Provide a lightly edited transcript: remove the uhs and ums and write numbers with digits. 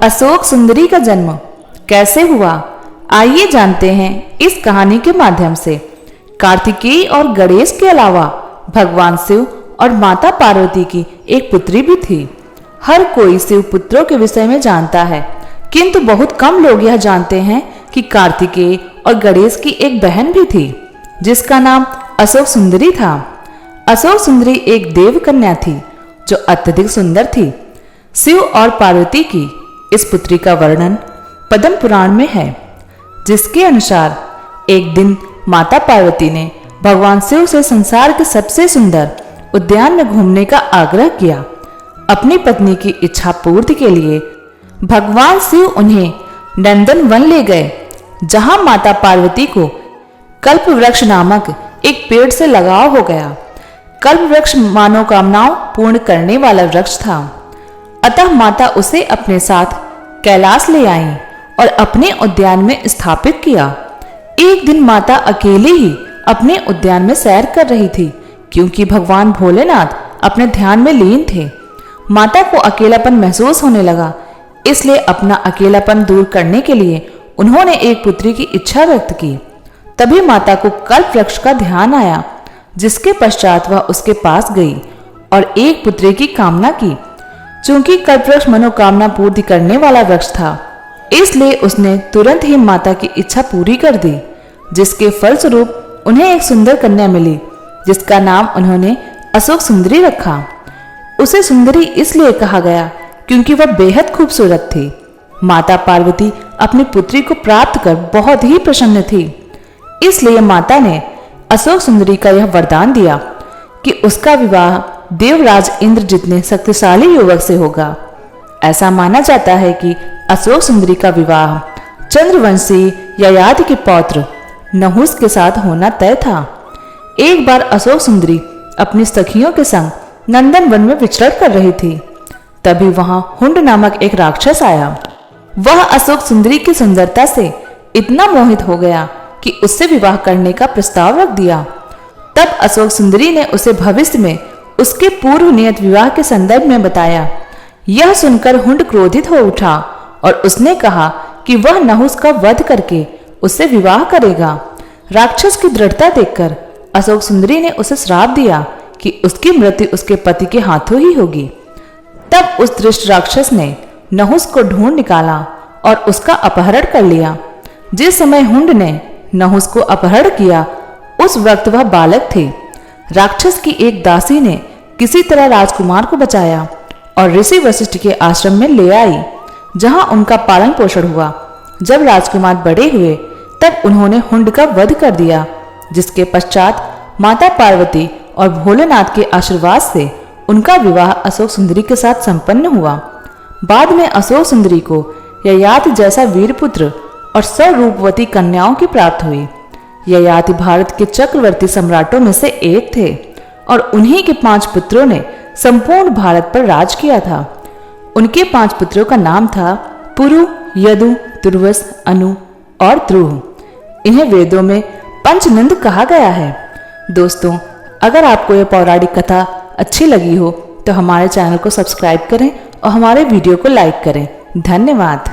अशोक सुंदरी का जन्म कैसे हुआ, आइए जानते हैं इस कहानी के माध्यम से। कार्तिकेय और गणेश के अलावा भगवान शिव और माता पार्वती की एक पुत्री भी थी। हर कोई शिव पुत्रों के विषय में जानता है, किंतु बहुत कम लोग यह जानते हैं कि कार्तिकेय और गणेश की एक बहन भी थी जिसका नाम अशोक सुंदरी था। अशोक सुंदरी एक देव कन्या थी जो अत्यधिक सुंदर थी। शिव और पार्वती की इस पुत्री का वर्णन पद्म पुराण में है, जिसके अनुसार एक दिन माता पार्वती ने भगवान शिव से संसार के सबसे सुंदर उद्यान में घूमने का आग्रह किया। अपनी पत्नी की इच्छा पूर्ति के लिए भगवान शिव उन्हें नंदन वन ले गए, जहां माता पार्वती को कल्प वृक्ष नामक एक पेड़ से लगाव हो गया। कल्प वृक्ष मनोकामनाओं पूर्ण करने वाला वृक्ष था, अतः माता उसे अपने साथ कैलाश ले आई और अपने उद्यान में स्थापित किया। एक दिन माता अकेले ही अपने उद्यान में सैर कर रही थी, क्योंकि भगवान भोलेनाथ अपने ध्यान में लीन थे। माता को अकेलापन महसूस होने लगा, इसलिए अपना अकेलापन दूर करने के लिए उन्होंने एक पुत्री की इच्छा व्यक्त की। तभी माता को कल्प वृक्ष का ध्यान आया, जिसके पश्चात वह उसके पास गई और एक पुत्री की कामना की। चूंकि कल्पवृक्ष मनोकामना पूर्ति करने वाला वृक्ष था, इसलिए उसने तुरंत ही माता की इच्छा पूरी कर दी, जिसके फलस्वरूप उन्हें एक सुंदर कन्या मिली, जिसका नाम उन्होंने अशोक सुंदरी रखा। उसे सुंदरी इसलिए कहा गया क्योंकि वह बेहद खूबसूरत थी। माता पार्वती अपनी पुत्री को प्राप्त कर बहुत ही प्रसन्न थी, इसलिए माता ने अशोक सुंदरी का यह वरदान दिया कि उसका विवाह देवराज इंद्र जितने शक्तिशाली युवक से होगा। ऐसा माना जाता है कि अशोक सुंदरी का विवाह चंद्रवंशी ययाति के पौत्र नहुस के साथ होना तय था। एक बार अशोक सुंदरी अपनी सखियों के संग नंदन वन में विचरण कर रही थी, तभी वहां हुंड नामक एक राक्षस आया। वह अशोक सुंदरी की सुंदरता से इतना मोहित हो गया कि उससे विवाह करने का प्रस्ताव रख दिया। तब अशोक सुंदरी ने उसे भविष्य में उसके पूर्व नियत विवाह के संदर्भ में बताया। यह सुनकर हुंड क्रोधित हो उठा और उसने कहा कि वह नहुस का वध करके उससे विवाह करेगा। राक्षस की दृढ़ता देखकर अशोक सुंदरी ने उसे श्राप दिया कि उसकी मृत्यु उसके पति के हाथों ही होगी। तब उस दुष्ट राक्षस ने नहुस को ढूंढ निकाला और उसका अपहरण कर लिया। जिस समय हुंड ने नहुस को अपहरण किया, उस वक्त वह बालक थे। राक्षस की एक दासी ने किसी तरह राजकुमार को बचाया और ऋषि वशिष्ठ के आश्रम में ले आई, जहां उनका पालन पोषण हुआ। जब राजकुमार बड़े हुए, तब उन्होंने हुंड का वध कर दिया, जिसके पश्चात माता पार्वती और भोलेनाथ के आशीर्वाद से उनका विवाह अशोक सुंदरी के साथ संपन्न हुआ। बाद में अशोक सुंदरी को ययाति जैसा वीरपुत्र और सर्वरूपवती कन्याओं की प्राप्त हुई। ययाति भारत के चक्रवर्ती सम्राटों में से एक थे और उन्हीं के 5 पुत्रों ने संपूर्ण भारत पर राज किया था। उनके 5 पुत्रों का नाम था पुरु, यदु, तुर्वस, अनु और ध्रुव। इन्हें वेदों में पंचनंद कहा गया है। दोस्तों, अगर आपको यह पौराणिक कथा अच्छी लगी हो तो हमारे चैनल को सब्सक्राइब करें और हमारे वीडियो को लाइक करें। धन्यवाद।